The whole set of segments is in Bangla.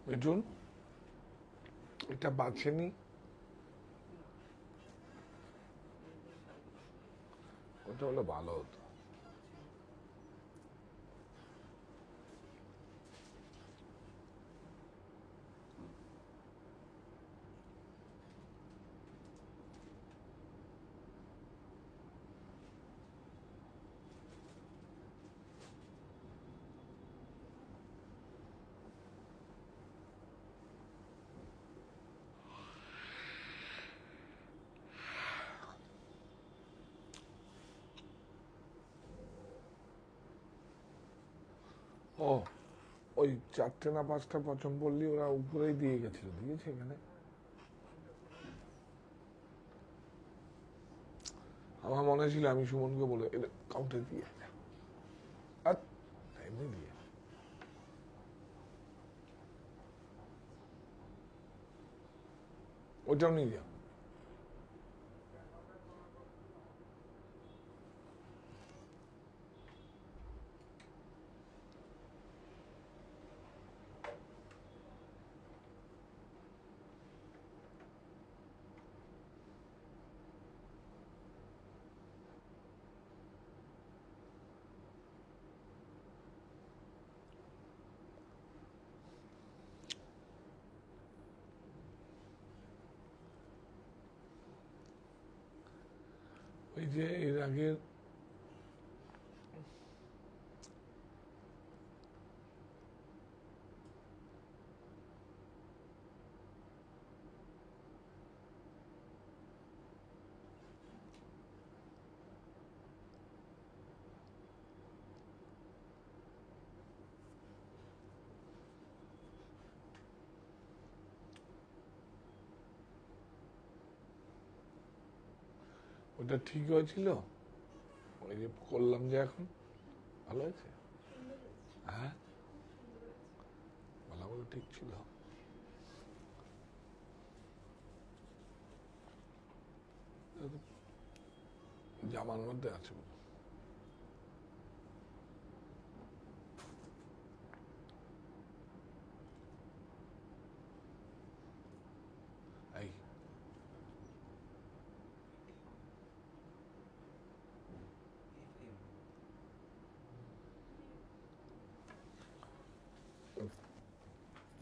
মিঠুন, এটা বাঁচেনি, ওটা হলে ভালো হতো। ও, ওই 4টে না 5টা পছন্দ বললি, ওরা উপরেই দিয়ে গেছিল, দিয়েছে এখানে। আমার মনে ছিল আমি সুমনকে বলে কাউন্টার দিয়ে আর এমনি দিয়ে। ওইটাও নিয়ে যাও। ওই যে এর আগের ওটা ঠিক হয়েছিল, ওই যে করলাম যে এখন ভালো হয়েছে। হ্যাঁ, বলা বলে ঠিক ছিল। জামার মধ্যে আছে এই।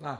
না,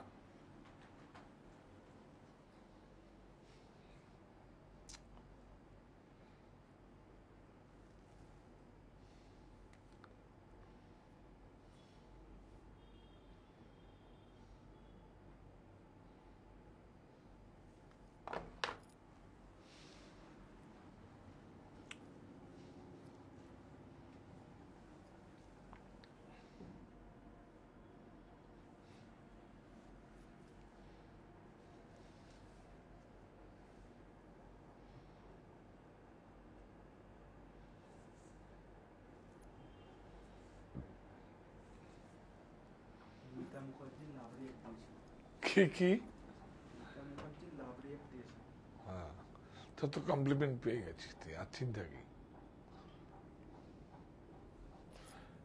কি কি? হ্যাঁ, তোর তো কমপ্লিমেন্ট পেয়ে গেছিস তুই, আর চিন্তা কি?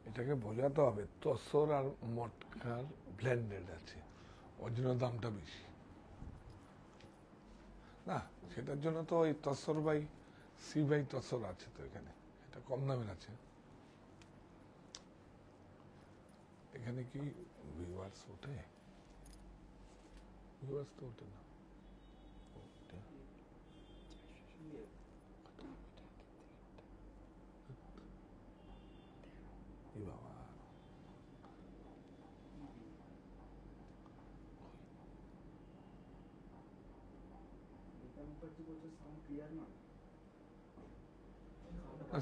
এটাকে বোঝাতে হবে তসর আর মটকার ব্লেন্ডেড আছে, ওর জন্য দামটা বেশি। না, সেটার জন্য তো ওই তসর বাই সি বাই তসর আছে তো এখানে, এটা কম দামের আছে। এখানে কি ভিউয়ার্স ওঠে? ভিউয়ার্স তো ওঠে না। এই বাবা,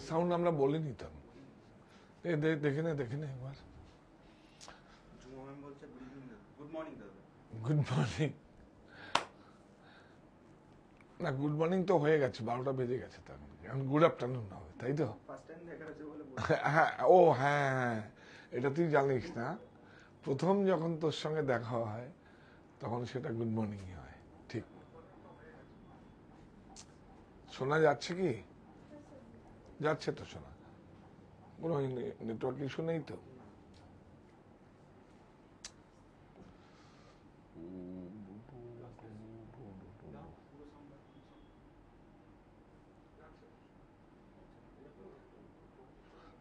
সাউন্ড আমরা বলে নিতাম। দেখে নে একবার। Good morning. না, গুড মর্নিং তো হয়ে গেছে, 12টা বেজে গেছে, তখন এখন গুড আফটারনুন হবে, তাই তো? হ্যাঁ, ও হ্যাঁ হ্যাঁ, এটা তুই জানিস না, প্রথম যখন তোর সঙ্গে দেখা হয় তখন সেটা গুড মর্নিংই হয়। ঠিক শোনা যাচ্ছে কি? যাচ্ছে তো শোনা, কোনো নেটওয়ার্ক ইস্যু নেই তো?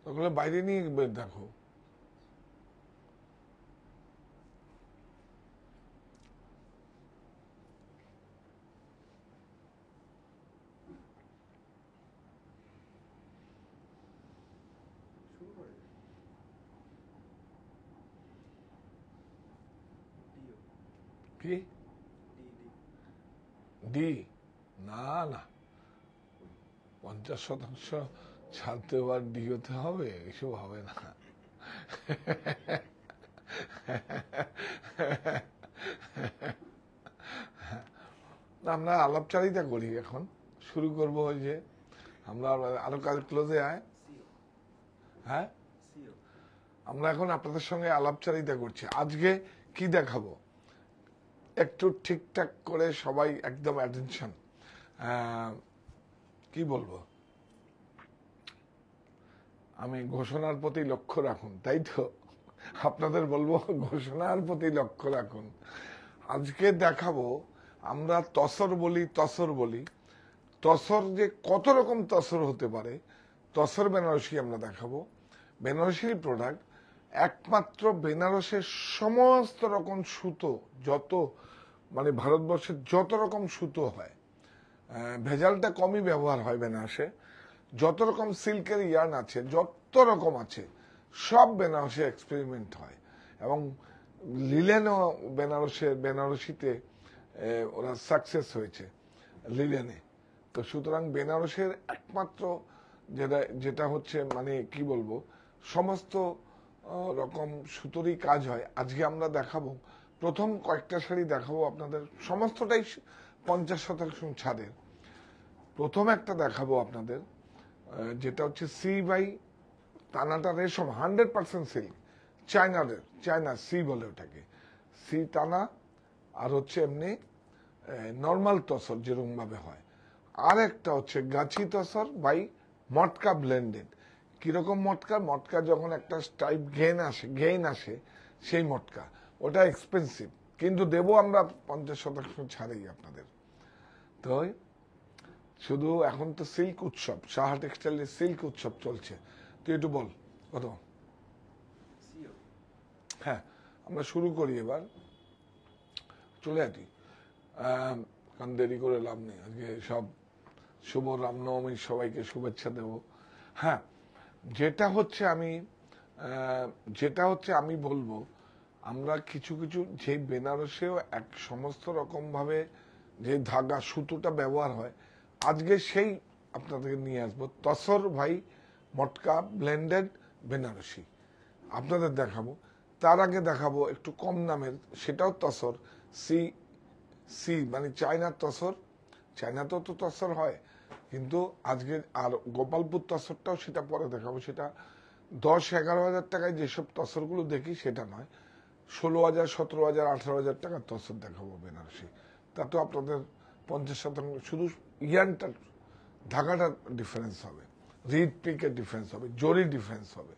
ওগুলো বাইরে নিয়ে দেখো। কি ডি? না না, 50% ছাড়তে আবার ডি হতে হবে, এসব হবে না। আমরা আলাপচারিতা করি, এখন শুরু করবো। ওই যে আমরা আরো কাজ ক্লোজে আয়। হ্যাঁ, আমরা এখন আপনাদের সঙ্গে আলাপচারিতা করছি। আজকে কি দেখাবো একটু ঠিকঠাক করে সবাই একদম অ্যাটেনশন। কি বলবো, আমি ঘোষণার প্রতি লক্ষ্য রাখুন, তাই তো? আপনাদের বলবো ঘোষণার প্রতি লক্ষ্য রাখুন। আজকে দেখাবো আমরা তসর বলি, তসর বলি, তসর যে কত রকম তসর হতে পারে। তসর বেনারসি আমরা দেখাবো, বেনারসির প্রোডাক্ট। একমাত্র বেনারসের সমস্ত রকম সুতো, যত মানে ভারতবর্ষের যত রকম সুতো হয়, ভেজালটা কমই ব্যবহার হয় বেনারসে। যত রকম সিল্কের ইয়ার্ন আছে, যত রকম আছে, সব বেনারসে এক্সপেরিমেন্ট হয়। এবং লিলেনও বেনারসিতে ওরা সাকসেস হয়েছে লিলেনে। তো সুতরাং বেনারসের একমাত্র যেটা হচ্ছে মানে কি বলবো, সমস্ত রকম সুতোরই কাজ হয়। আজকে আমরা দেখাবো, প্রথম কয়েকটা শাড়ি দেখাবো আপনাদের, সমস্তটাই 50% ছাড়ের। প্রথম একটা দেখাবো আপনাদের, যেটা হচ্ছে সি বাই টানাটা রেশম, 100% সিল্ক, চায়না সি বলে ওটাকে, সি টানা। আর হচ্ছে এমনি নর্মাল তসর যেরকম ভাবে হয়। আর একটা হচ্ছে গাছি তসর বাই মটকা ব্লেন্ডেড। কিরকম মটকা? মটকা যখন একটা টাইপ গেইন আসে সেই মটকা, ওটা এক্সপেন্সিভ, কিন্তু দেবো আমরা 50% ছাড়েই আপনাদের। তো শুধু এখন তো সিল্ক উৎসব, সাহা টেক্সটাইলের সিল্ক উৎসব চলছে। তুই একটু বল কত। হ্যাঁ, আমরা শুরু করি এবার, চলে আসি, কারণ দেরি করে লাভ নেই। আজকে সব শুভ রামনবমী, সবাইকে শুভেচ্ছা দেব। হ্যাঁ, যেটা হচ্ছে আমি বলবো, আমরা কিছু কিছু যে বেনারসেও এক সমস্ত রকম ভাবে যে ধাগা সুতোটা ব্যবহার হয়, আজকে সেই আপনাদেরকে নিয়ে আসবো। তসর ভাই মটকা ব্লেন্ডেড বেনারসি আপনাদের দেখাবো। তার আগে দেখাবো একটু কম দামের, সেটাও তসর, সি সি মানে চায়নার তসর। চায়নাতেও তো তসর হয়, কিন্তু আজকে আর গোপালপুর তসরটাও সেটা পরে দেখাবো। সেটা 10-11 হাজার টাকায় যেসব তসরগুলো দেখি সেটা নয়, 16,000, 17,000, 18,000 টাকার তসর দেখাবো বেনারসি। তাতেও আপনাদের 50% শুধু ইয়ানটার ঢাকাটার ডিফারেন্স হবে, রিড পিকের ডিফারেন্স হবে, জরি ডিফারেন্স হবে।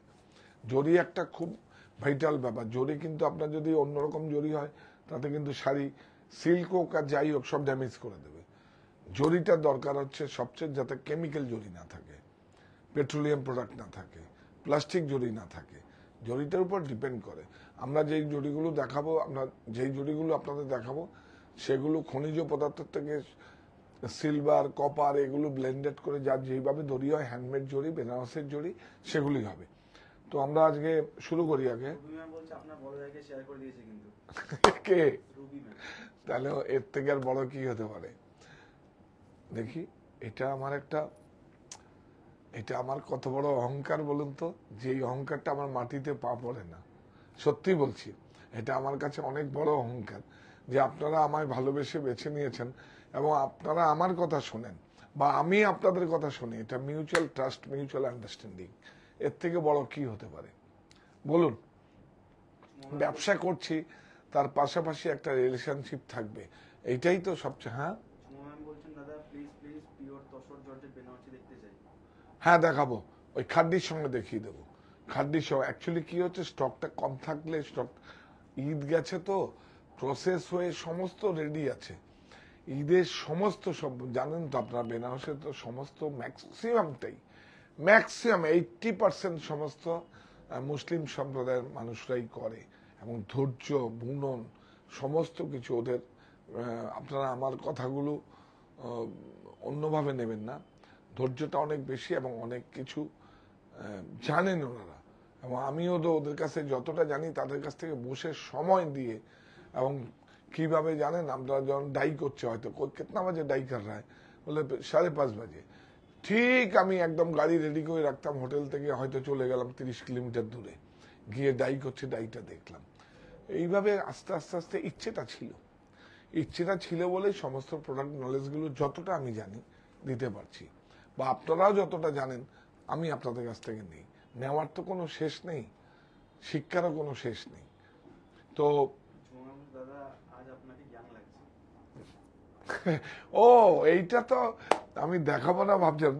জরি একটা খুব ভাইটাল ব্যাপার। জরি কিন্তু আপনার যদি অন্যরকম জরি হয়, তাতে কিন্তু শাড়ি সিল্ক হোক আর যাই হোক সব ড্যামেজ করে দেবে। জরিটার দরকার হচ্ছে সবচেয়ে, যাতে কেমিক্যাল জরি না থাকে, পেট্রোলিয়াম প্রোডাক্ট না থাকে, প্লাস্টিক জরি না থাকে। জরিটার উপর ডিপেন্ড করে। আমরা যেই জরিগুলো দেখাবো, আপনাদের দেখাবো, সেগুলো খনিজ পদার্থ থেকে সিলভার, কপার এগুলো ব্লেন্ডেড করে যার যেইভাবে জরি হয়, হ্যান্ডমেড জরি, বেনারসের জরি, সেগুলি হবে। তো আমরা আজকে শুরু করি। আগে কে? তাহলে এর থেকে আর বড় কি হতে পারে? দেখি, এটা আমার কত বড় অহংকার বলুন তো, যে অহংকারটা আমার মাটিতে পা পড়ে না। সত্যি বলছি, এটা আমার কাছে অনেক বড় অহংকার যে আপনারা আমায় ভালোবেসে বেছে নিয়েছেন এবং আপনারা আমার কথা শোনেন বা আমি আপনাদের কথা শুনি। এটা মিউচুয়াল ট্রাস্ট, মিউচুয়াল আন্ডারস্ট্যান্ডিং। এর থেকে বড় কি হতে পারে বলুন? ব্যবসা করছি, তার পাশাপাশি একটা রিলেশনশিপ থাকবে, এইটাই তো সবচেয়ে। হ্যাঁ দেখাবো, ওই খাদ্যির সঙ্গে দেখিয়ে দেবো। খাদ্যির সঙ্গে অ্যাকচুয়ালি কি হচ্ছে, স্টকটা কম থাকলে, স্টক ঈদ গেছে তো প্রসেস হয়ে সমস্ত রেডি আছে। ঈদের সমস্ত সব জানেন তো আপনারা, বেনারসে তো সমস্ত ম্যাক্সিমামটাই ম্যাক্সিমাম 80% সমস্ত মুসলিম সম্প্রদায়ের মানুষরাই করে, এবং ধৈর্য, বুনন, সমস্ত কিছু ওদের। আপনারা আমার কথাগুলো অন্যভাবে নেবেন না, ধৈর্যটা অনেক বেশি এবং অনেক কিছু জানেন ওনারা। এবং আমিও তো ওদের কাছে যতটা জানি তাদের কাছ থেকে বসে সময় দিয়ে, এবং কিভাবে জানেন, আমরা যখন ডাই করছে, হয়তো কেতনা বাজে ডাই কর রা বলে 5:30 বাজে, ঠিক আমি একদম গাড়ি রেডি করে রাখতাম, হোটেল থেকে হয়তো চলে গেলাম 30 কিলোমিটার দূরে, গিয়ে ডাই করছে, ডাইটা দেখলাম। এইভাবে আস্তে আস্তে আস্তে ইচ্ছেটা ছিল বলেই সমস্ত প্রোডাক্ট নলেজগুলো যতটা আমি জানি দিতে পারছি, বা আপনারাও যতটা জানেন আমি আপনাদের কাছ থেকে নেই। নেওয়ার তো কোনো শেষ নেই, শিক্ষারও কোনো শেষ নেই। তো দাদা আজ আপনাকে জ্ঞান লাগছে। ও এইটা তো আমি দেখাবো না ভাবছিলাম,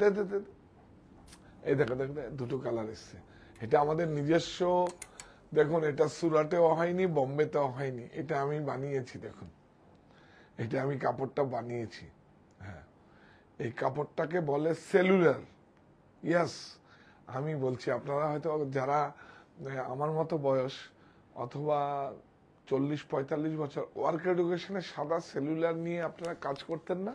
এই দেখো দেখো দুটো কালার এসছে। এটা আমাদের নিজস্ব, দেখুন এটা সুরাটেও হয়নি, বোম্বেতেও হয়নি, এটা আমি বানিয়েছি। দেখুন এটা আমি কাপড়টা বানিয়েছি। হ্যাঁ, এই কাপড়টাকে বলে সেলুলার। ইয়াস, আমি বলছি আপনারা হয়তো যারা আমার মতো বয়স অথবা 40-45 বছর, ওয়ার্ক এডুকেশনে সাদা সেলুলার নিয়ে আপনারা কাজ করতেন না,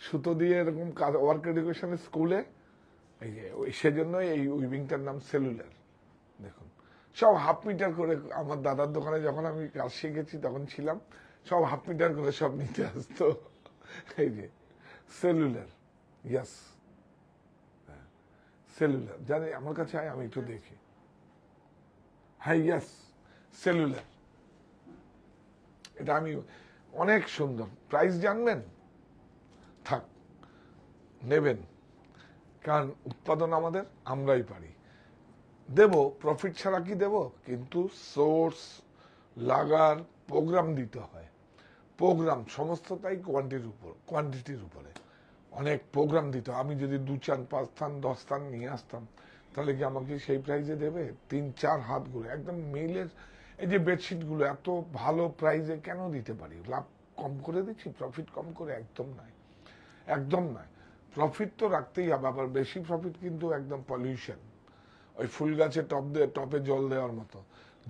সুতো দিয়ে এরকম কাজ ওয়ার্ক এডুকেশনের স্কুলে, এই যে সেজন্য এই উইভিংটার নাম সেলুলার। দেখুন সব হাফ মিটার করে, আমার দাদার দোকানে যখন আমি কাজ শিখেছি তখন ছিলাম, সব হাফ মিটার করে সব নিতে আসতো। এই যে সেলুলার, ইয়াস সেলুলার, জানি আমার কাছে আয়, আমি একটু দেখি। হ্যাঁ ইয়াস সেলুলার, এটা আমি, অনেক সুন্দর। প্রাইস জানবেন? থাক, নেবেন, কারণ উৎপাদন আমাদের, আমরাই পারি। দেব, প্রফিট ছাড়া কি দেব? কিন্তু সোর্স, লাগার, প্রোগ্রাম দিতে হয়। প্রোগ্রাম সমস্তটাই কোয়ান্টিটির উপরে অনেক প্রোগ্রাম দিতে হয়। আমি যদি 2 স্থান 5 স্থান 10 স্থান নিয়ে আসতাম, তাহলে কি আমাকে সেই প্রাইজে দেবে? 3-4 হাত গুলো একদম মিলের। এই যে বেডশিট গুলো এত ভালো প্রাইজে কেন দিতে পারি? লাভ কম করে দিচ্ছি, প্রফিট কম করে? একদম নয়, একদম নয়। প্রফিট তো রাখতেই হবে, আবার বেশি প্রফিট কিন্তু একদম পলিউশন। ওই ফুল গাছে টপে জল দেওয়ার মতো,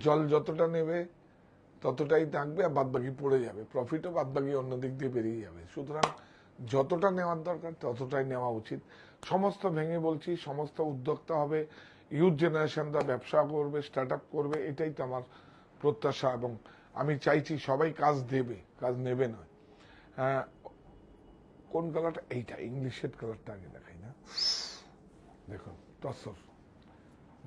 জল যতটা নেবে ততটাই থাকবে, আর বাদ বাকি পড়ে যাবে, প্রফিটও বাদ বাকি অন্য দিক দিয়ে বেরিয়ে যাবে। সুতরাং যতটা নেওয়ার দরকার ততটাই নেওয়া উচিত। সমস্ত ভেঙে বলছি, সমস্ত উদ্যোক্তা হবে, ইউথ জেনারেশনরা ব্যবসা করবে, স্টার্ট আপ করবে, এটাই তো আমার প্রত্যাশা। এবং আমি চাইছি সবাই কাজ দেবে, কাজ নেবে নয়। কোন কালারটা? এইটা ইংলিশের কালারটা আগে দেখাই না, দেখুন তসর,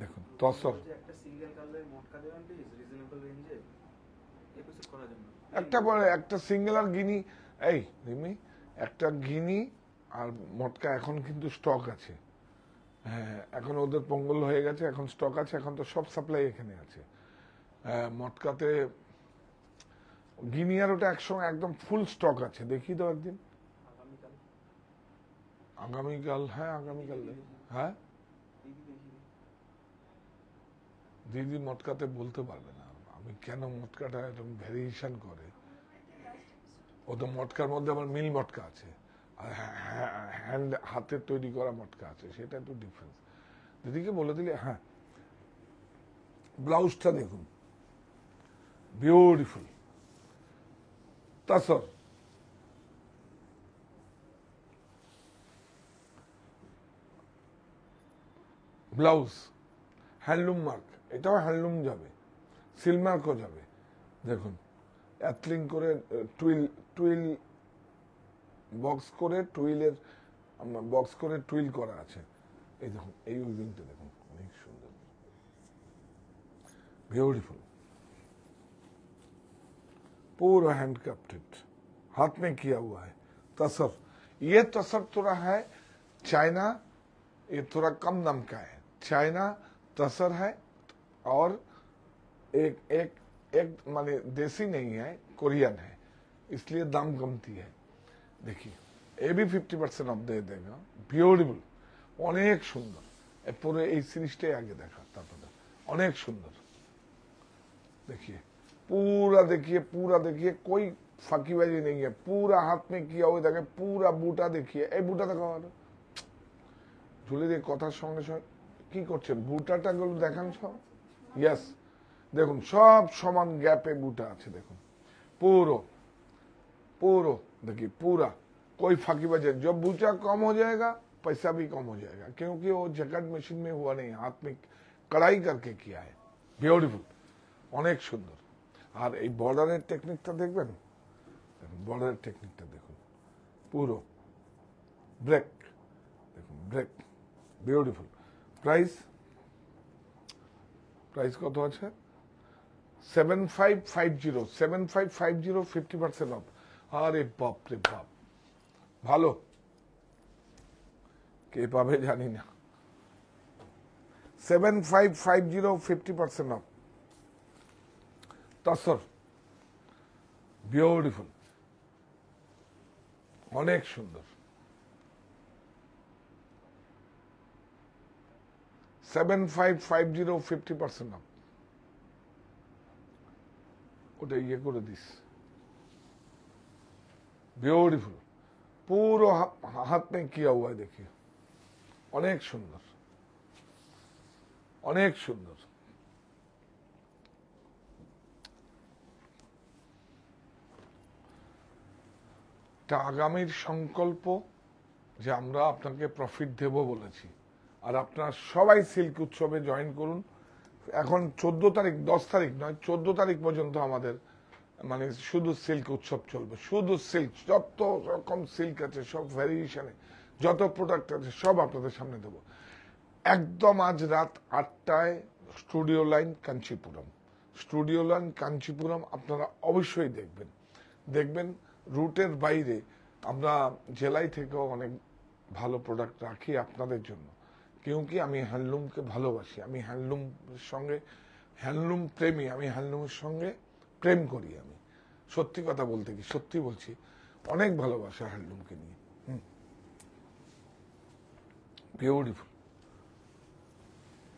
দেখুন তসর, একটা সিঙ্গেল কালারের মটকা দেবেন প্লিজ, রিজনেবল রেঞ্জে, একুশে করার জন্য। একটা পরে একটা সিঙ্গেল আর গিনি, এই রিমি একটা গিনি আর মটকা এখন কিন্তু স্টক আছে। হ্যাঁ, এখন ওদের পঙ্গল হয়ে গেছে, এখন স্টক আছে, এখন তো সব সাপ্লাই এখানে আছে। মটকাতে গিনি আর ওটা একসঙ্গে একদম ফুল স্টক আছে, দেখি তো একদিন। আগামীকাল, আগামীকাল, হ্যাঁ আগামীকাল, হ্যাঁ দিদি মটকাতে বলতে পারবে না আমি কেন মটকাটা এরকম ভ্যারিয়েশন করে। ও তো মটকার মধ্যে আবার মিল মটকা আছে, আর হ্যান্ড হাতের তৈরি করা মটকা আছে, সেটা একটু ডিফারেন্স। দিদিকে বলে দিলে। হ্যাঁ, ব্লাউজটা দেখুন, বিউটিফুল তাসর, ব্লাউজ হ্যান্ডলুম মার্ক, এটাও হ্যান্ডলুম যাবে, সিল মার্কও যাবে। দেখুন অ্যাথলিং করে টুইল বক্স করে, টুইল করা আছে। এই দেখুন এই উইভিংটা দেখুন, অনেক সুন্দর, ब्यूटीफुल, पूरा हैंड क्राफ्टेड, हाथ में किया हुआ है तसर। ये तसर थोड़ा है चाइना, ये थोड़ा कम दाम का है, चाइना तसर है, और एक एक एक माने देसी नहीं है, कोरियन है, इसलिए दाम कमती है। देखिए ये भी 50% ऑफ दे देगा। ब्यूटीफुल, অনেক সুন্দর। পুরো এই সিরিজটাই আগে দেখা, তারপরে অনেক সুন্দর। देखिए पूरा देखिए, कोई फाकीबाजी नहीं है, पूरा हाथ में किया हुआ। देखिए पूरा बूटा देखिए, ए बूटा दिखाओ, ঝুলে দিয়ে কথার সঙ্গে সঙ্গে কি করছেন, বুটাটা গুলো দেখান সব। यस, দেখুন সব সমান গ্যাপে বুটা আছে, দেখুন पूरो पूरो देखिए पूरा कोई फाकीबाजी। जब बूटा कम हो जाएगा पैसा भी कम हो जाएगा, क्योंकि वो जैकेट मशीन में हुआ नहीं, हाथ में कढ़ाई करके किया है। ब्यूटीफुल, অনেক সুন্দর। আর এই বর্ডারের টেকনিকটা দেখবেন, বর্ডারের টেকনিকটা দেখুন, পুরো ব্রেক, দেখুন ব্রেক, বিউটিফুল। প্রাইস প্রাইস কত আছে? 7550, 7550, 50% অফ। আরে বাপ রে বাপ, ভালো, কে পাবে জানি না। 7550, 50% অফ। তসর, বিউটিফুল, অনেক সুন্দর। 7550, 50% অফ। ওটা ইয়ে করে দিস, ब्यूटीफुल, पूरा हाथ में किया हुआ है, देखिए অনেক সুন্দর, অনেক সুন্দর। এটা আগামীর সংকল্প যে আমরা আপনাকে প্রফিট দেব বলেছি, আর আপনারা সবাই সিল্ক উৎসবে জয়েন করুন। এখন 14 তারিখ, 10 তারিখ নয়, 14 তারিখ পর্যন্ত আমাদের মানে শুধু সিল্ক উৎসব চলবে, শুধু সিল্ক, যত রকম সিল্ক আছে সব ভ্যারিয়েশনে, যত প্রোডাক্ট আছে সব আপনাদের সামনে দেবো একদম। আজ রাত 8টায় studio line Kanchipuram, studio line Kanchipuram আপনারা অবশ্যই দেখবেন। দেখবেন রুটের বাইরে আমরা জেলায় থেকেও অনেক ভালো প্রোডাক্ট রাখি আপনাদের জন্য, क्योंकि আমি হ্যান্ডলুমকে ভালোবাসি, আমি হ্যান্ডলুমের সঙ্গে হ্যান্ডলুম প্রেমী, আমি হ্যান্ডলুমের সঙ্গে প্রেম করি। আমি সত্যি কথা বলতে কি, সত্যি বলছি, অনেক ভালোবাসা হ্যান্ডলুমকে নিয়ে। বিউটিফুল,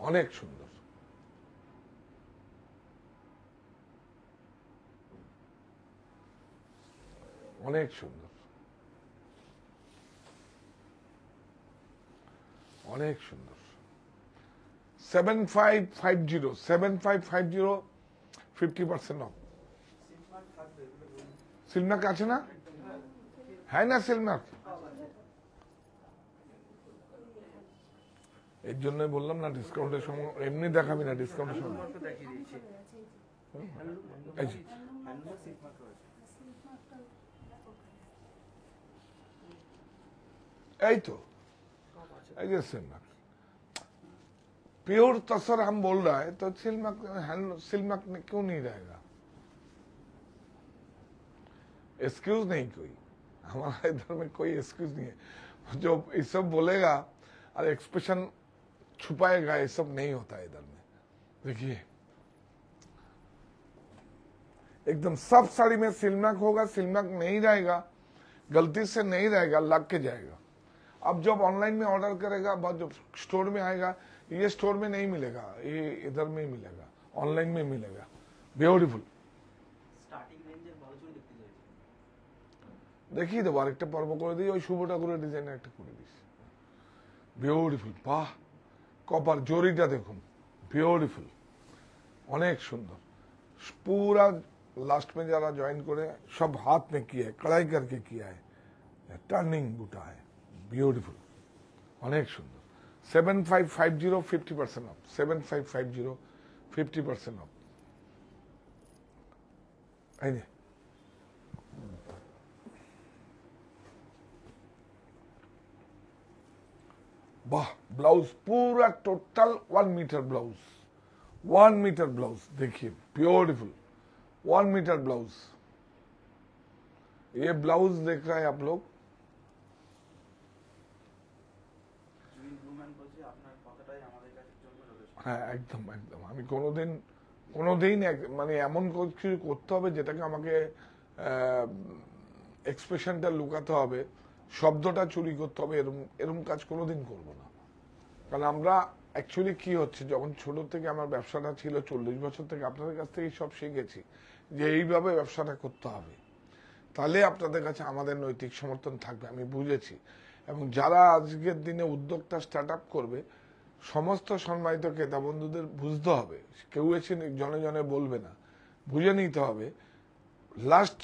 অনেক সুন্দর, অনেক সুন্দর, অনেক সুন্দর। 7550, 7550, 50% অফ। সিলমার্ক আছে না? হ্যাঁ না সিলমার্ক, এর জন্য বললাম না ডিসকাউন্টের সময় এমনি দেখাবি না, ডিসকাউন্টের সময় এই তো এই যে सिल्क प्योर तसर हम बोल रहा है, तो सिल्क में क्यों नहीं रहेगा? एक्सक्यूज नहीं कोई, हमारा इधर में कोई एक्सक्यूज नहीं है। जो ये सब बोलेगा और एक्सप्रेशन छुपाएगा, ये सब नहीं होता है इधर में। देखिए एकदम सब साड़ी में सिल्क होगा, सिल्क नहीं रहेगा, गलती से नहीं रहेगा, लग के जाएगा। अब जब ऑनलाइन में ऑर्डर करेगा, जब स्टोर में आएगा, ये स्टोर में नहीं मिलेगा, ये इधर में मिलेगा, ऑनलाइन में मिलेगा। ब्यूटीफुल, স্টার্টিং রেঞ্জের ভালো চুল দেখতে চাই। দেখিয়ে দেবো, আরেকটা পর্ব করে দিই, ওই শুভ ঠাকুরের ডিজাইন একটা করে দিস। বিউটিফুল, বাহ, কপার জরিটা দেখুন, বিউটিফুল, অনেক সুন্দর। पूरा लास्ट में जरा ज्वाइन करे, सब हाथ में किया है, कढ़ाई करके किया है, टर्निंग बूटा है, ब्यूटीफुल, অনেক সুন্দর। 7550, 50% অফ। 7550, 50% অফ। এই যে वाह, ब्लाउज पूरा total 1 metre blouse, 1 metre blouse, देखिए ब्यूटीफुल 1 मीटर ब्लाउज। ये ब्लाउज देख रहे हैं आप लोग, হ্যাঁ একদম একদম। আমি কোনোদিন মানে এমন কিছু করতে হবে যেটাকে আমাকে এক্সপ্রেশনটা লুকাতে হবে, শব্দটা চুরি করতে হবে, এরকম কাজ কোনোদিন করব না। কারণ আমরা অ্যাকচুয়ালি কি হচ্ছে, যখন ছোট থেকে আমার ব্যবসাটা ছিল, 40 বছর থেকে আপনাদের কাছ থেকে সব শিখেছি যে এইভাবে ব্যবসাটা করতে হবে, তাহলে আপনাদের কাছে আমাদের নৈতিক সমর্থন থাকবে। আমি বুঝেছি এবং যারা আজকের দিনে উদ্যোক্তা স্টার্ট আপ করবে, সমস্ত সম্মানিত ক্রেতা বন্ধুদের বুঝতে হবে, কেউ এসে জনে জনে বলবে না, বুঝে নিতে হবে লাস্ট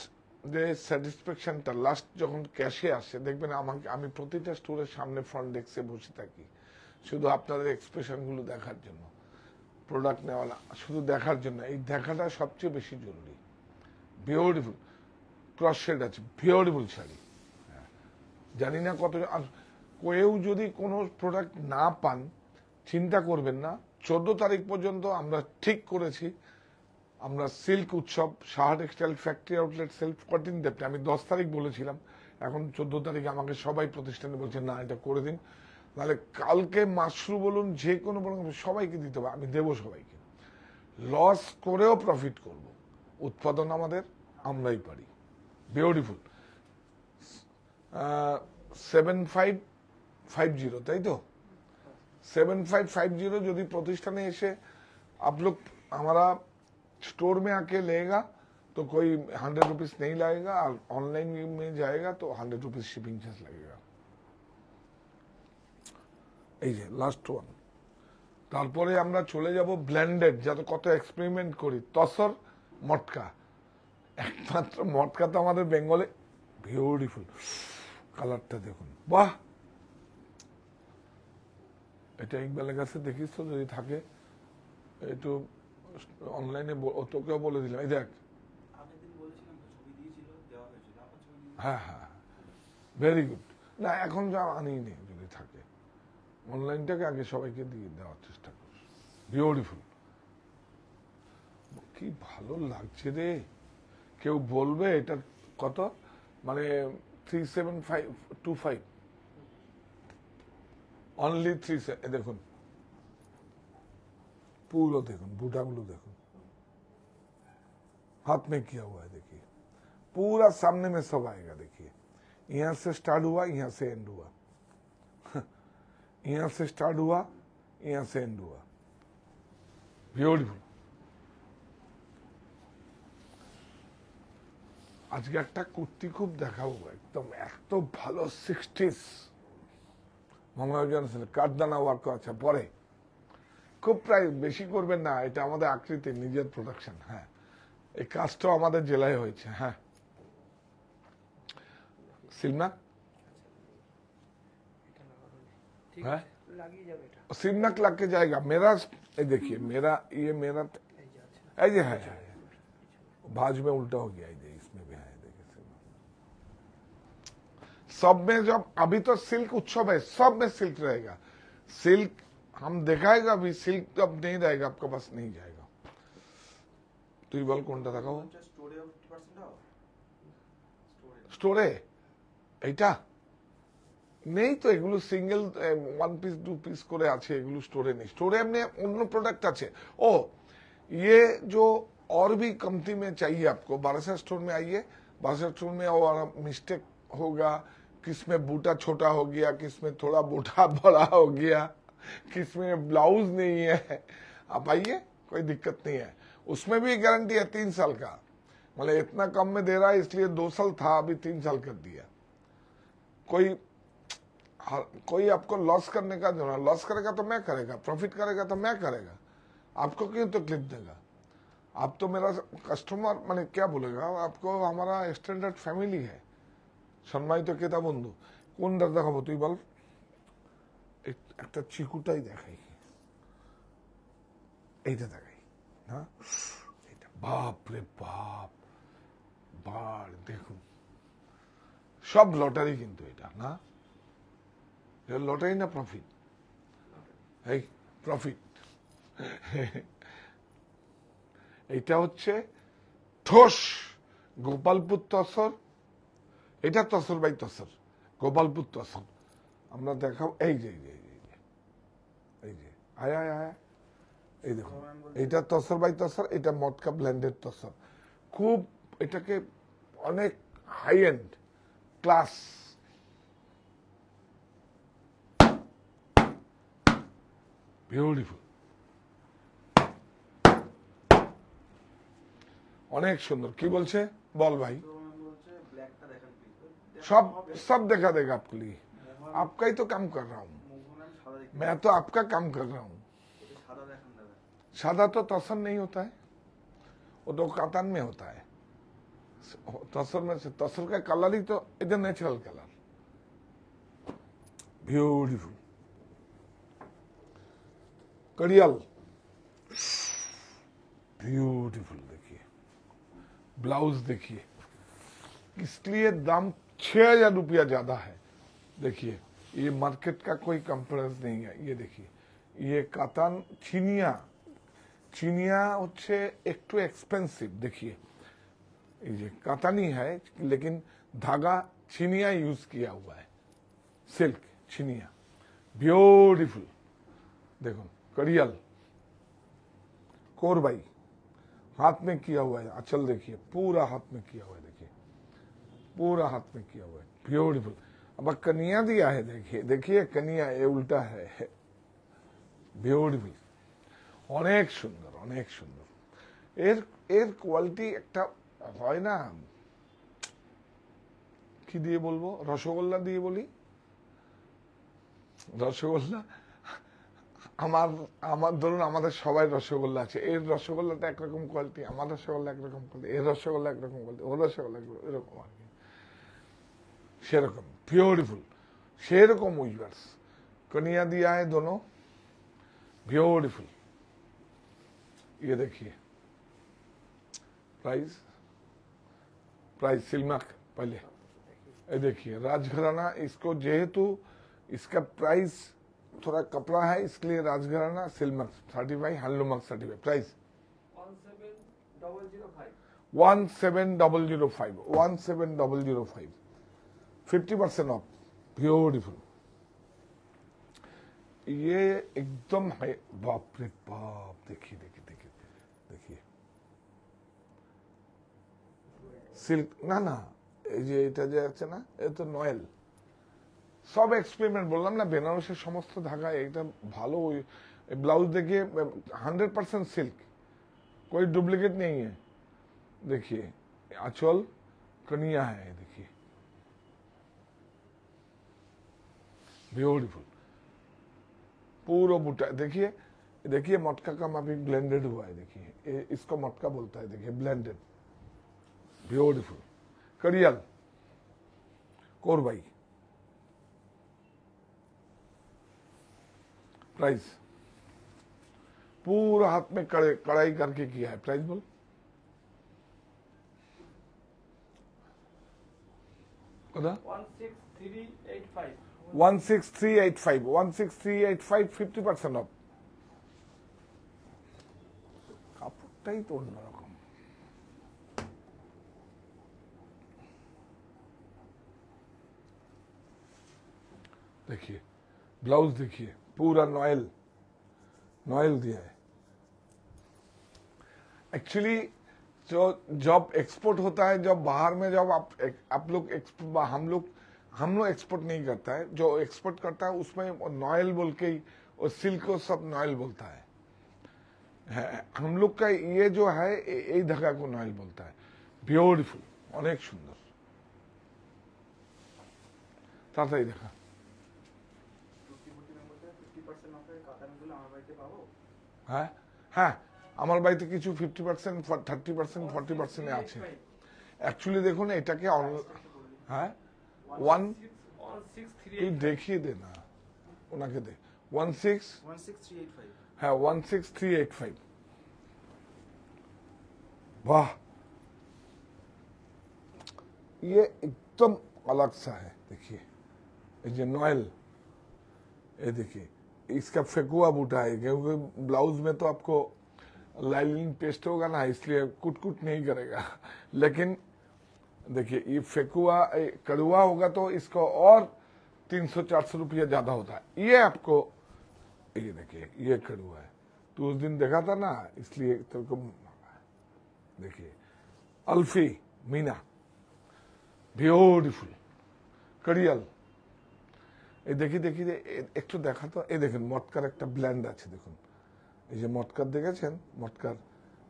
যে স্যাটিসফ্যাকশনটা লাস্ট যখন ক্যাশে আসে। দেখবেন আমি প্রতিটা স্টোরের সামনে ফ্রন্ট ডেস্কে বসে থাকি শুধু আপনাদের এক্সপ্রেশনগুলো দেখার জন্য, প্রোডাক্ট নেওয়া না, শুধু দেখার জন্য। এই দেখাটা সবচেয়ে বেশি জরুরি। বিউটিফুল ক্রস শেড আছে, বিউটিফুল শাড়ি। জানি না কত, কেউ যদি কোনো প্রোডাক্ট না পান চিন্তা করবেন না, 14 তারিখ পর্যন্ত আমরা ঠিক করেছি আমরা সিল্ক উৎসব Saha textile factory outlet self 14 ডেপটে। আমি 10 তারিখ বলেছিলাম, এখন 14 তারিখে আমাকে সবাই প্রতিষ্ঠানে বলছে না এটা করে দিন, নাহলে কালকে মাশরু বলুন যে কোনো বলুন সবাইকে দিতে হবে, আমি দেবো সবাইকে। লস করেও প্রফিট করব, উৎপাদন আমাদের, আমরাই পারি। বিউটিফুল 7550, তাই তো 7550 যদি প্রতিষ্ঠানে এসে आप लोग हमारा स्टोर में आके लेगा तो कोई 100 रुपीज नहीं लगेगा, और ऑनलाइन में जाएगा तो 100 रुपीज शिपिंग चार्ज लगेगा। এই যে লাস্ট ওয়ান। তারপরে আমরা চলে যাব ব্লেন্ডেড, যাতে কত এক্সপেরিমেন্ট করি, তসর মটকা। একমাত্র মটকা তো আমাদের বেঙ্গলে বিউটিফুল, কালারটা দেখুন, বাহ। এটা ইকবালের কাছে দেখিস তো যদি থাকে, একটু অনলাইনে তোকেও বলে দিলাম, এই দেখ। হ্যাঁ হ্যাঁ, ভেরি গুড। না এখন যা আনিই নেই, যদি থাকে অনলাইনটাকে আগে সবাইকে দিয়ে দেওয়ার চেষ্টা কর। বিউটিফুল, কি ভালো লাগছে রে। কেউ বলবে এটা কত, মানে 37525 অনলি 3। দেখুন पूरा देखो, बूटागुलो देखो, हाथ में किया हुआ है, देखिए पूरा सामने में सब आएगा। देखिए यहां से स्टार्ट हुआ, यहां से एंड हुआ, यहां से स्टार्ट हुआ, यहां से एंड हुआ। ब्यूटीफुल। আজকে একটা কুর্তি খুব দেখাবো, একদম এত ভালো 60s মঙ্গলজন কাঠদানা ওয়ার্ক আছে, পরে খুব প্রায় বেশি করবেন না, এটা আমাদের আকৃতি নিজের প্রোডাকশন। হ্যাঁ, এই কাজটাও আমাদের জেলায় হয়েছে। হ্যাঁ, সিলনাক, হ্যাঁ सिमनक लग के जाएगा मेरा। ये देखिए मेरा, ये मेरा ऐसे है, भाज में उल्टा हो गया, ये इसमें भी है। देखिए सब में, जब अभी तो सिल्क उत्सव है, सब में सिल्क रहेगा। सिल्क हम दिखाएगा भी, सिल्क अब नहीं रहेगा आपके पास, नहीं जाएगा। তুই বল কোনটা দেখাবো? স্টোরে এইটা নেই তো, এগুলো সিঙ্গেল 1 পিস 2 পিস করে আছে, এগুলো স্টোরে নেই। স্টোরে এমনি অন্য প্রোডাক্ট আছে। ओ ये जो और भी कंपनी में चाहिए आपको, बारासा स्टोर में आइए। बारासा स्टोर में और मिस्टेक होगा, किसमें बूटा छोटा हो गया, किसमें थोड़ा बूटा बड़ा हो गया, किसमें ब्लाउज नहीं है, आप आइए, कोई दिक्कत नहीं है। उसमें भी गारंटी है 3 साल का, मतलब इतना कम में दे रहा है इसलिए 2 साल था, अभी 3 साल कर दिया। कोई आपको लॉस करने का जो ना, लॉस करेगा तो मैं करेगा, प्रॉफिट करेगा तो मैं करेगा, आपको क्यों तकलीफ देगा? आप तो मेरा कस्टमर, माने क्या बोलेगा, आपको हमारा स्टैंडर्ड फैमिली है। সম্মানিত ক্রেতা বন্ধু, কোনটা দেখাবো তুই বল? একটা চিকুটাই দেখাই, এইটা দেখাই না, এটা বাপ রে বাপ, বার দেখুন, সব লটারি কিন্তু এটা না, লটারি না প্রফিট, এই প্রফিট। এটা হচ্ছে ঠোস গোপালপুর তসর, এটা তসর বাই তসর, গোপালপুর তসর। আমরা দেখাও, এই যে এই যে আয় আয় আয়, এই দেখুন, এটা তসর বাই তসর, এটা মটকা ব্লেন্ডেড তসর। খুব এটাকে অনেক হাই এন্ড ক্লাস। বিউটিফুল, অনেক সুন্দর। কি বলছে বল ভাই? সব सब देखा देगा आपके लिए। आपका ही तो काम कर रहा हूँ মুখগুলো আমি সাদা দেখতে मैं, तो आपका काम कर रहा हूँ। এটা সাদা দেখান দাদা। सादा तो तसर नहीं होता है, वो तो कातान में होता है। तसर में से तसर का कलर ही तो is a natural colour, beautiful. Kadiyal beautiful, देखिए ब्लाउज देखिए, इसलिए दाम 6,000 रुपया ज्यादा है। देखिए ये मार्केट का कोई कंपेरेंस नहीं है। ये देखिए ये कातान चिनिया, चिनिया হচ্ছে একটু एक्सपेंसिव। देखिए ये कातानी है लेकिन धागा चिनिया यूज किया हुआ है, सिल्क चिनिया, ब्यूटीफुल। देखो कड़ियाल कोरबाई हाथ में किया हुआ है, अचल देखिए पूरा हाथ में किया हुआ है, देखिए पूरा हाथ में किया हुआ है, ब्यूटीफुल। अब कनिया दिया है, देखिए देखिए कनिया ये उल्टा है, ब्यूटीफुल। অনেক সুন্দর, অনেক সুন্দর। এর এর কোয়ালিটি একটা হয় না, কি দিয়ে বলবো, রসগোল্লা দিয়ে বলি, রসগোল্লা। আমার আমার ধরুন আমাদের সবাই রসগোল্লা আছে, এর রসগোল্লাটা একরকম কোয়ালিটি, আমার রসগোল্লা একরকম কোয়ালিটি, এর রসগোল্লা একরকম কোয়ালিটি, ওর রসগোল্লা এরকম আর কি, সেরকম ब्यूटीफुल। সেরকম উইভার্স कनिया दिया है दोनों, ब्यूटीफुल। ये देखिए प्राइस, प्राइस सिल्क पहले ये देखिए राजघराना, इसको जेहेतु इसका प्राइस थोड़ा कपड़ा है इसलिए Rajgharana silk certified, handloom certified. Price 17005, 17005, 50% off, beautiful. ये एकदम है, बाप रे बाप, देखिए देखिए देखिए देखिए সিল্ক না না, এই যে এটা যে আছে না, এ তো নয়েল, সব এক্সপেরিমেন্ট বললাম না, বেনারসের সমস্ত ধাগা এটা ভালো। ब्लाउज देखिए 100% सिल्क, कोई डुप्लीकेट नहीं है। देखिए आंचल कनिया है, देखिए ब्यूटीफुल पूरा बूटा। देखिए देखिए मटका का माफी ब्लेंडेड हुआ है, देखिए इसको मटका बोलता है, देखिए ब्लेंडेड, ब्यूटीफुल। कड़ियाल कोरबाई, प्राइस पूरा हाथ में कढ़ाई करके किया है। प्राइस बोल, कदा 16385, 16385, 16385, 50% ऑफ। কাপড়টাই তো অন্যরকম। देखिए ब्लाउज देखिए पूरा नॉयल, नॉयल दिया है। एक्चुअली जो जब एक्सपोर्ट होता है, जब बाहर में जब आप लोग हम लोग एक्सपोर्ट नहीं करता है, जो एक्सपोर्ट करता है उसमें नॉयल बोल के ही, और सिल्क को सब नॉयल बोलता है। हम लोग का ये जो है यही धागा को नॉयल बोलता है। ब्यूटीफुल, अनेक सुंदर। তাড়াতাড়ি দেখা। হ্যাঁ হ্যাঁ, আমার বাড়িতে কিছু 50%, 30%, 40% আছে। অ্যাকচুয়ালি দেখুন এটাকে হ্যাঁ 163 দেখিয়ে দে না, ওনাকে দে 16385, हाँ 16385। वाह, ये एकदम अलग सा है। देखिए ये नॉयल, ये देखिए इसका फेकुआ बूटा है, क्योंकि ब्लाउज में तो आपको लाइनिंग पेस्ट होगा ना, इसलिए कुट कुट नहीं करेगा। लेकिन देखिए ये फेकुआ कड़ुआ होगा तो इसको और 300-400 रुपया ज्यादा होता है। ये आपको ये देखिए ये कड़ुआ है, तो उस दिन देखा था ना, इसलिए तेरे को। देखिए अल्फी मीना, ब्यूटीफुल। कड़ियाल এই দেখি দেখি একটু দেখা তো, এই দেখেন মটকার একটা ব্ল্যান্ড আছে, দেখুন এই যে মটকার দেখেছেন,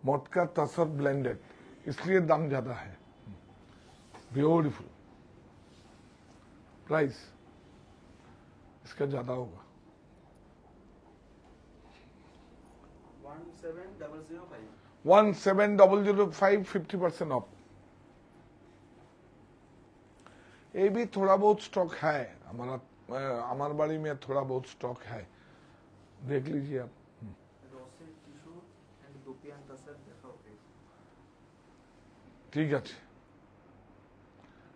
মটকার তসর ব্লেंडेड, इसलिए दाम ज्यादा है। ब्यूटीफुल। प्राइस इसका ज्यादा होगा 17005 17005 50% ऑफ ये भी थोड़ा बहुत स्टॉक है हमारे बाड़ी में थोड़ा बहुत स्टॉक है देख लीजिए आप রসের টিস্যু এন্ড দুপিয়ান তাসার দেখাও প্লিজ ठीक है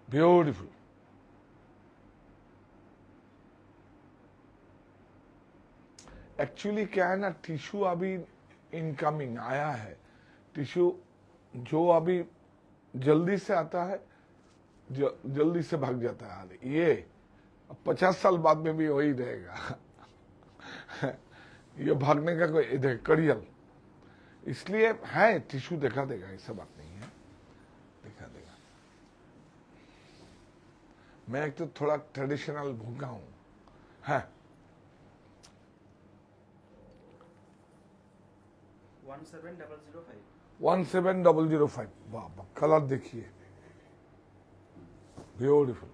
ब्यूटीफुल एक्चुअली क्या है ना टिश्यू अभी इनकमिंग आया है टिश्यू जो अभी जल्दी से आता है जल्दी से भाग जाता है ये 50 साल बाद में भी वही रहेगा ये भागने का कोई इधर कड़ियल इसलिए है टिश्यू देखा देगा ऐसा बात नहीं है देखा देगा मैं एक तो थोड़ा ट्रेडिशनल भूखा हूं है 17005 17005 वाह वाह कलर देखिए ब्यूटीफुल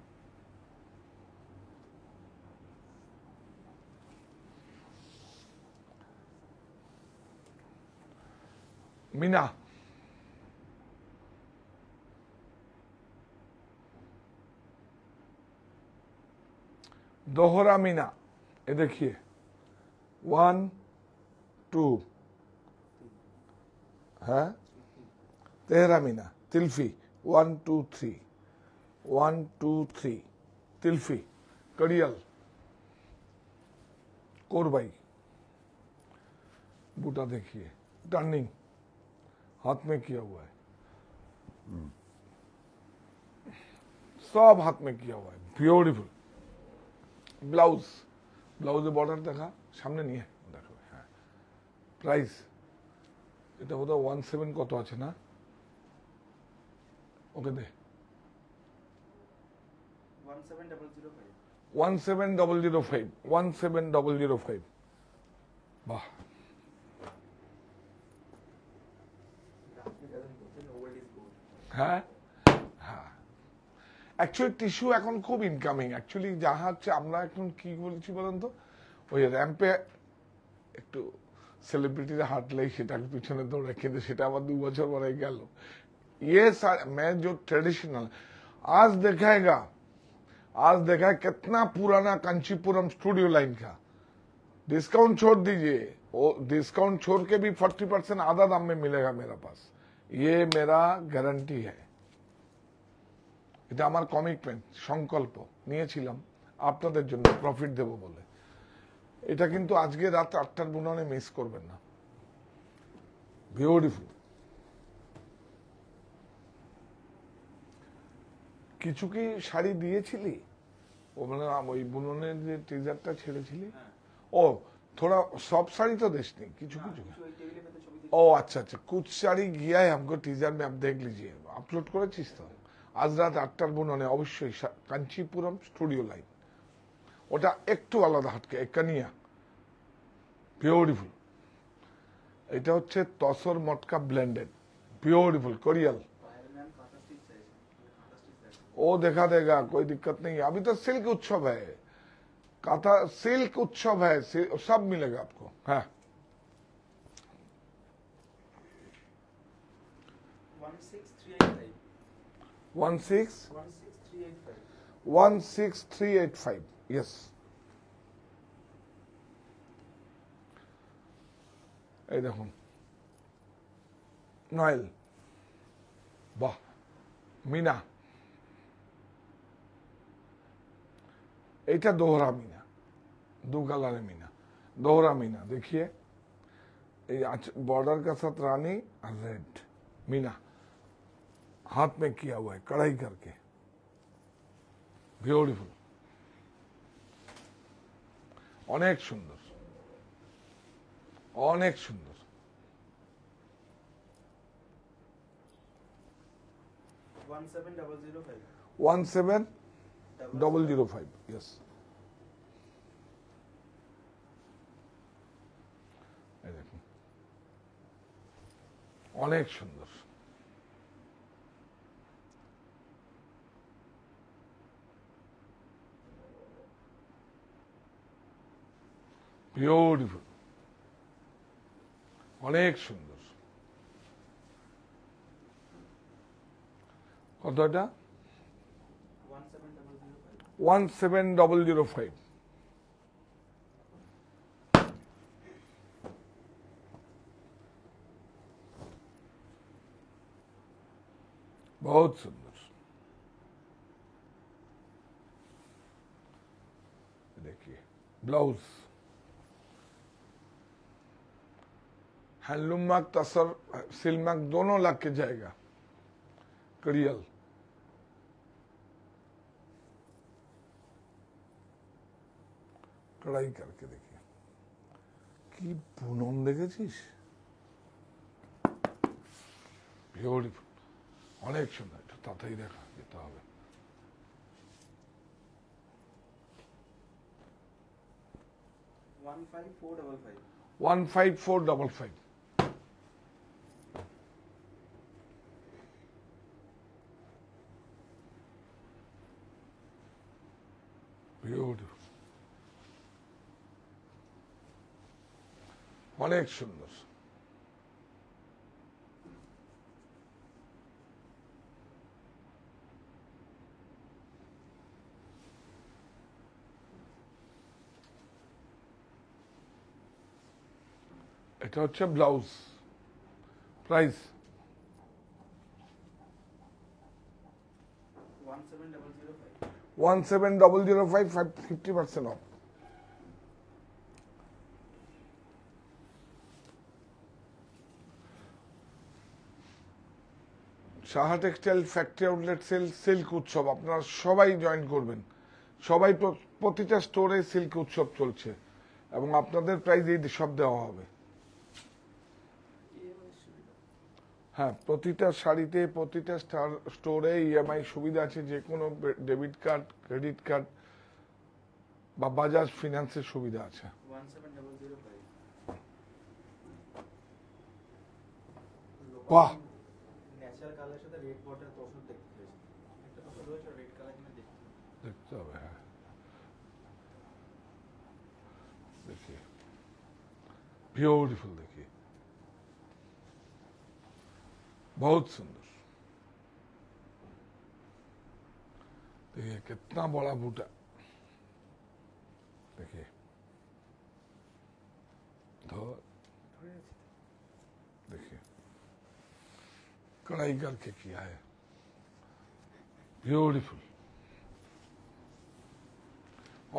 मीना दोहरा मीना ये देखिए 1 2 है तेहरा मीना तिल्फी 1 2 3 1 2 3 तिल्फी कड़ियल कोरबाई बूटा देखिए टर्निंग हाथ में किया हुआ है सब हाथ में किया हुआ है ब्यूटीफुल ब्लाउज ব্লাউজে বর্ডার দেখা সামনে নিয়ে দেখো হ্যাঁ প্রাইস এটা বোধহয় 17 কত আছে না ওকে দে 17005 17005 বাহ হ্যাঁ হ্যাঁ অ্যাকচুয়ালি টিস্যু এখন খুব ইনকামিং অ্যাকচুয়ালি যাহা হচ্ছে আমরা এখন কি বলছি বলেন তো ওই র্যাম্পে একটু সেলিব্রিটিরা হাঁটলেই সেটার পিছনে দৌড়ে কিন্তু সেটা আবার 2 বছর পরে গেল ये मैं जो ट्रेडिशनल आज दिखाएगा कितना पुराना कांचीपुरम स्टूडियो लाइन का डिस्काउंट छोड़ दीजिए वो डिस्काउंट छोड़ के भी 40% आधा दाम में मिलेगा मेरा पास ये मेरा गारंटी है এটা আমার কমিটমেন্ট সংকল্প নিয়েছিলাম আপনাদের জন্য প্রফিট দেব বলে এটা কিন্তু আজকে রাত 8টার বুননে মিস করবেন না বিউটিফুল কিছু কি শাড়ি দিয়েছিলি ও মানে ওই বুননের যে টিজারটা ছেড়েছিলি ও थोड़ा सब साड़ी तो देशनी কিছু কিছু ও আচ্ছা আচ্ছা कुछ साड़ी गया है हमको टीजर में आप देख लीजिए अपलोड করেছিস তো আজ রাত 8টার বুননে অবশ্যই কাঞ্চীপুরম স্টুডিও লাইন ওটা একটু আলাদা হাটকে কানিয়া বিউটিফুল এটা হচ্ছে তসর মটকা ব্লেন্ডেড বিউটিফুল কোরিয়াল वो देखा देगा कोई दिक्कत नहीं है अभी तो सिल्क उत्सव है काथा सिल्क उत्सव है सब मिलेगा आपको हाँ 16385 यस এই দেখুন নয়েল বাহ মিনা এটা दोहरा मीना 2 कलर मीना दोहरा मीना देखिए बॉर्डर का साथ रानी रेड मीना हाथ में किया हुआ है कढ़ाई करके ब्यूटीफुल অনেক সুন্দর অনেক সুন্দর 17005 यस এই দেখুন অনেক সুন্দর বিউটিফুল, অনেক সুন্দর। কত এটা? 17005। बहुत सुंदर। देखिए ब्लाउज, हैंडलूम मार्क, तसर, सिल मार्क दोनों लग के जाएगा। कड़ियल, कढ़ाई करके देखिए কি বুনন দেখেছিস, বিউটিফুল, অনেক সুন্দর। একটু তাড়াতাড়ি দেখা যেতে হবে। One five four double five. Beautiful, অনেক সুন্দর। এটা হচ্ছে blouse. Price 17005, 50% off। Saha textile factory outlet sale silk উৎসব, আপনারা সবাই জয়েন করবেন। সবাই প্রতিটা স্টোরে সিল্ক উৎসব চলছে এবং আপনাদের প্রাইস এই সব দেওয়া হবে। হ্যাঁ, প্রতিটা শাড়িতে প্রতিটা স্টোরে ইএমআই সুবিধা আছে, যে কোনো ডেবিট কার্ড, ক্রেডিট কার্ড বা বাজাজ ফিনান্সের সুবিধা আছে। 17005। বাহ, ন্যাচারাল কালারের সাথে রেড বর্ডার তসর দেখতে পেয়েছি। একটা তসর রয়েছে রেড কালার কিনা দেখতে হবে। হ্যাঁ देखिए ब्यूटीफुल, देखिए बहुत सुंदर। देखिए कितना बड़ा बूटा, देखिए तो देखिए कढ़ाई करके किया है, ब्यूटीफुल,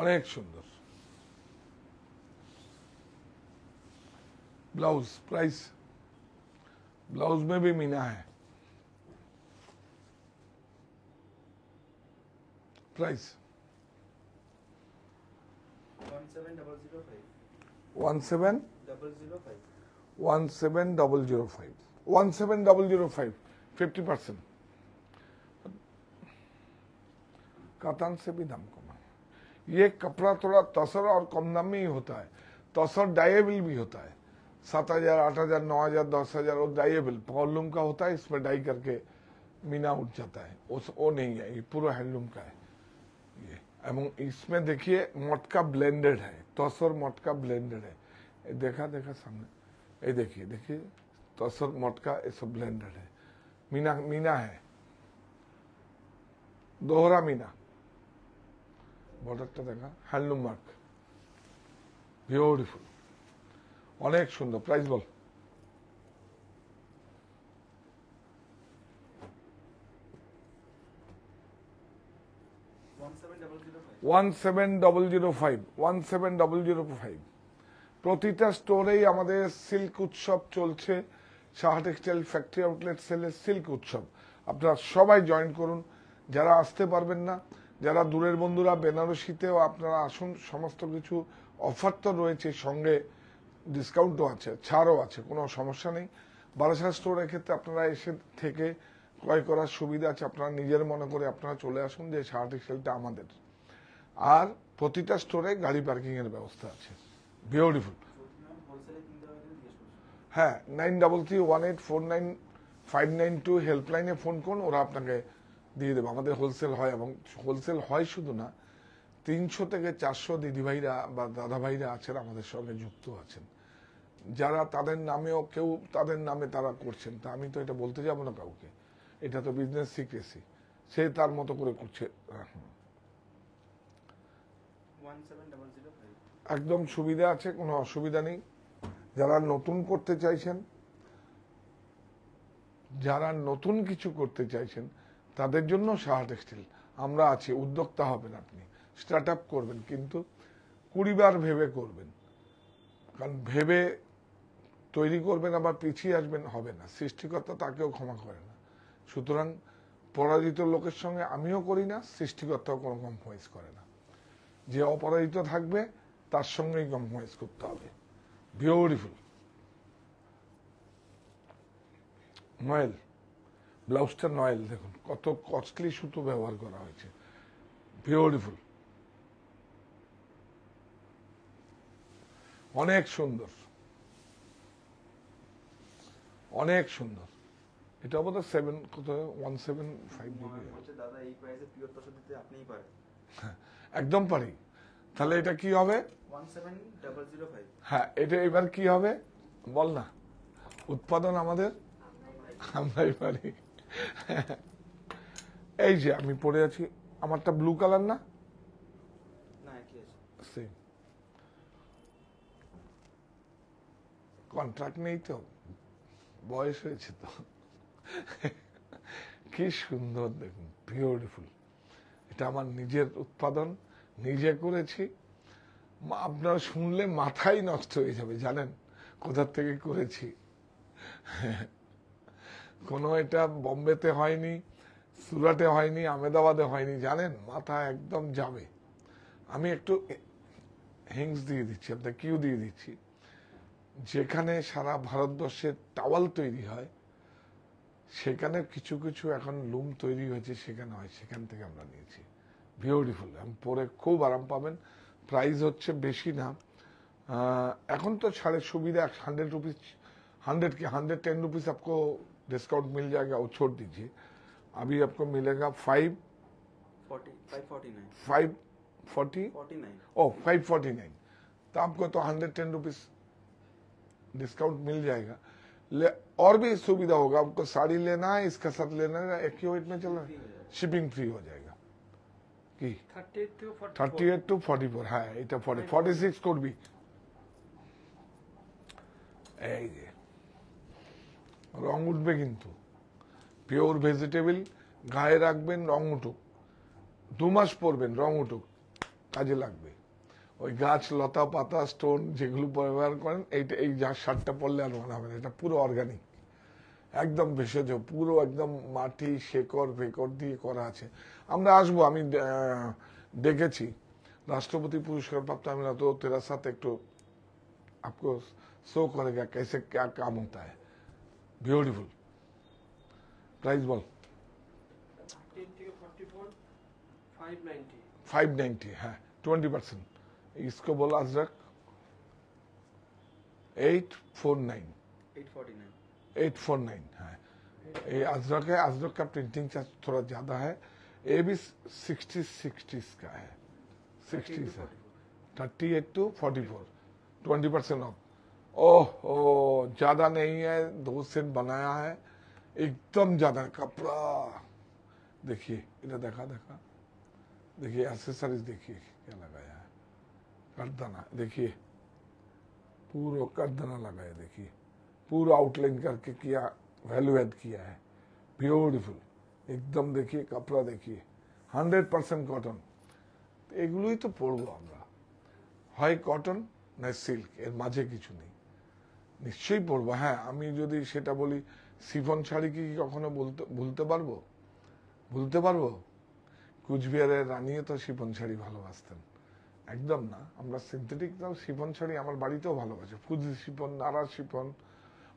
অনেক সুন্দর। ब्लाउज प्राइस, ब्लाउज में भी मीना है। प्राइस 17005। 17005, 50%। कातान से भी दाम कम है। ये कपड़ा थोड़ा तसर और कम दाम में ही होता है। तसर डाइएबल भी होता है, 7000, 8000, 9000, 10000 वो डाइएबल पॉलूम का होता है। इसमें डाई करके मीना उठ जाता है, वो नहीं है, ये पूरा हैंडलूम का है ये। एवं इसमें देखिए मटका ब्लेंडेड है, तसर मटका ब्लेंडेड है। देखा सामने, ये देखिए देखिए तसर मटका ये सब ब्लेंडेड है। मीना मीना है, दोहरा मीना। बॉर्डरটা দেখা, হ্যান্ডলুম মার্ক, বিউটিফুল, অনেক সুন্দর। প্রাইস বল। 17005। প্রতিটা স্টোরেই আমাদের সিল্ক উৎসব চলছে। সাহা টেক্সটাইল ফ্যাক্টরি আউটলেট সেলের সিল্ক উৎসব, আপনারা সবাই জয়েন করুন। যারা আসতে পারবেন না, যারা দূরের বন্ধুরা, বেনারসিতেও আপনারা আসুন। সমস্ত কিছু অফার তো রয়েছে, সঙ্গে ডিসকাউন্টও আছে, ছাড়ও আছে, কোনো সমস্যা নেই। বারাসাত স্টোরের ক্ষেত্রে আপনারা এসে থেকে ক্রয় করার সুবিধা আছে। আপনারা নিজের মনে করে আপনারা চলে আসুন যে সাহা টেক্সটাইলটা আমাদের। আর প্রতিটা স্টোরে গাড়ি পার্কিং এর ব্যবস্থা আছে। বিউটিফুল। হ্যাঁ, 9331849592 হেল্পলাইনে ফোন করুন, ওরা আপনাকে দিয়ে দেবে। আমাদের হোলসেল হয়, এবং হোলসেল হয় শুধু না, 300 থেকে 400 দিদিভাইরা বা দাদাভাইরা আছেন আমাদের সঙ্গে যুক্ত আছেন, যারা তাদের নামেও কেউ তাদের নামে তারা করছেন। তা আমি তো এটা বলতে যাব না কাউকে, এটা তো বিজনেস সিক্রেসি, সে তার মতো করে করছে। 17005 একদম সুবিধা আছে, কোনো অসুবিধা নেই। যারা নতুন করতে চাইছেন, যারা নতুন কিছু করতে চাইছেন, তাদের জন্য সাহা টেক্সটাইল আমরা আছি। উদ্যোক্তা হবেন, আপনি স্টার্ট আপ করবেন, কিন্তু 20 বার ভেবে করবেন। কারণ ভেবে তৈরি করবেন আবার পিছিয়ে আসবেন, হবে না। সৃষ্টিকর্তা তাকেও ক্ষমা করে না। সুতরাং পরাজিত লোকের সঙ্গে আমিও করি না, সৃষ্টিকর্তাও কোনো কম্প্রোমাইজ করে না। যে অপরাজিত থাকবে তার সঙ্গেই কম্প্রোমাইজ করতে হবে। বিউটিফুল নয়েল ব্লাউজটা, নয়েল দেখুন কত কস্টলি সুতো ব্যবহার করা হয়েছে। বিউটিফুল, অনেক সুন্দর, অনেক সুন্দর। এটা বোধ হয় 175 হচ্ছে দাদা এই প্রাইসে পিওর তসর দিতে আপনিই পারেন। একদম পারি। তাহলে এটা কি হবে? 17005 হ্যাঁ, এটা এবার কি হবে বল না। উৎপাদন আমাদের, আমরাই পারি। এই যে আমি পরে আছি, আমারটা ব্লু কালার না? না কি আছে সেম। কন্ট্রাক্ট নেই তো, বয়স হয়েছে তো। কি সুন্দর দেখুন, বিউটিফুল। এটা আমার নিজের উৎপাদন, নিজে করেছি। আপনারা শুনলে মাথাই নষ্ট হয়ে যাবে, জানেন কোথা থেকে করেছি। কোনো এটা বম্বেতে হয়নি, সুরাটে হয়নি, আহমেদাবাদে হয়নি, জানেন মাথা একদম যাবে। আমি একটু হিংস দিয়ে দিচ্ছি, আপনার কিউ দিয়ে দিচ্ছি। যেখানে সারা ভারতবর্ষে টাওয়াল তৈরি হয়, সেখানে কিছু কিছু এখন লুম তৈরি হয়েছে, সেখানে হয়, সেখান থেকে আমরা নিয়েছি। বিউটিফুল, আমি পরে খুব আরাম পাবেন। প্রাইস হচ্ছে বেশি না, এখন তো ছাড়ের সুবিधा 100 रुपीज 110 रुपीज आपको डिस्काउंट मिल जाएगा, वो छोड़ दीजिए। अभी आपको मिलेगा 549 ओ 549। तो आपको तो 110 रुपीज डिस्काउंट मिल जाएगा। और भी सुविधा होगा, आपको साड़ी लेना है, इसका साथ लेना है, एक ही वेट में चलना है, शिपिंग फ्री हो जाएगा। কি 38 to 44, হ্যাঁ এটা 46 করবি। এই যে রং উঠবে, কিন্তু পিওর ভেজিটেবল, গায়ে রাখবেন রং উঠুক, 2 মাস পরবেন রং উঠুক, কাজে লাগবে। ওই গাছ লতা পাতা স্টোন যেগুলো ব্যবহার করেন, এইটা এই যা শার্টটা পরলে আর মনে হবে না। এটা পুরো অর্গানিক, একদম ভেষজ, পুরো একদম মাটি শেকড় ফেকড় দিয়ে করা আছে। আমরা আসবো, আমি দেখেছি রাষ্ট্রপতি পুরস্কার প্রাপ্ত। আমি তো तेरा साथ একটু आपको शो करेगा कैसे क्या काम होता है। ब्यूटीफुल। प्राइस बोल। 590 है, 20%। इसको बोल अजरक 849 है। ये अजरक है, अजरक का प्रिंटिंग चार्ज थोड़ा ज्यादा है। ये भी 60 का है, 60 से 38 to 44, 20% ऑफ। ओह ज्यादा नहीं है, 2 सेट बनाया है, एकदम ज्यादा कपड़ा। देखिए इधर देखा देखिए, एक्सेसरीज देखिए क्या लगाया है, करदाना देखिए, पूरा करदाना लगाया, देखिए पूरा आउटलाइन करके किया, वैल्यू एड किया है। ब्यूटीफुल एकदम। देखिए कपड़ा देखिए, 100% कटन। এগুলোই তো পরবো আমরা, হয় কটন না সিল্ক, এর মাঝে কিছু নেই। নিশ্চয়ই পরবো। হ্যাঁ, আমি যদি সেটা বলি সিফন শাড়ি কি কখনো ভুলতে পারবো? কুচবিহারের রানীও তো শিফন শাড়ি ভালোবাসতেন, একদম না। আমরা সিনথেটিক শিফন শাড়ি আমার বাড়িতেও ভালোবাসে, ফুজি শিফন, নারাজ শিফন,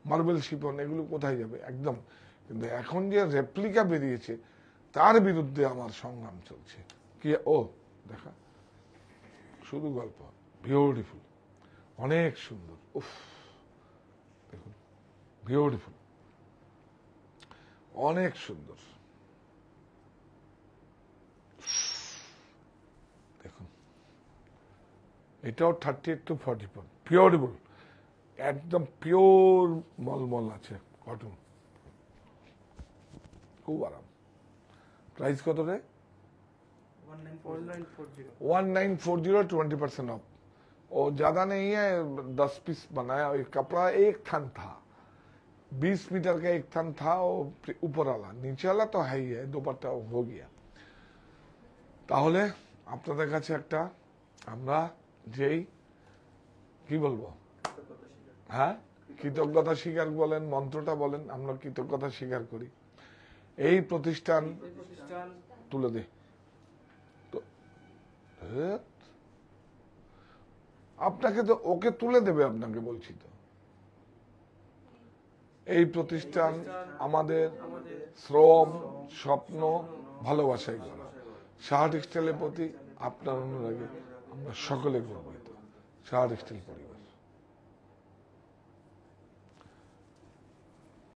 মার্বেল শিফন, এগুলো কোথায় যাবে একদম। কিন্তু এখন যে রেপ্লিকা বেরিয়েছে, তার বিরুদ্ধে আমার সংগ্রাম চলছে। কি ও দেখা, শুধু গল্প। বিউটিফুল, অনেক সুন্দর। উফ দেখুন, বিউটিফুল, অনেক সুন্দর। দেখুন এটাও 38 to 44 পিওরেবল, একদম পিওর মলমল আছে কটন, খুব আরাম। প্রাইস কত রে? 1940, 20% ऑफ। और ज्यादा नहीं है, 10 पीस बनाया। और कपड़ा एक थन था, 20 मीटर का एक थन था, वो ऊपर वाला, नीचे वाला तो है ही है, দুপাট্টা हो गया। তাহলে আপনাদের কাছে একটা আমরা যেই কি বলবো, হ্যাঁ কৃতজ্ঞতা স্বীকার বলেন, মন্ত্রটা বলেন, আমরা কৃতজ্ঞতা স্বীকার করি। এই প্রতিষ্ঠান তুলে দে তো, আপনাকে তো ওকে তুলে দেবে, আপনাকে বলছি তো। এই প্রতিষ্ঠান আমাদের শ্রম, স্বপ্ন, ভালোবাসায় গড়া। সাহা টেক্সটাইলের প্রতি আপনার অনুরাগে আমরা সকলে গর্বিত। সাহা টেক্সটাইল পরিবার।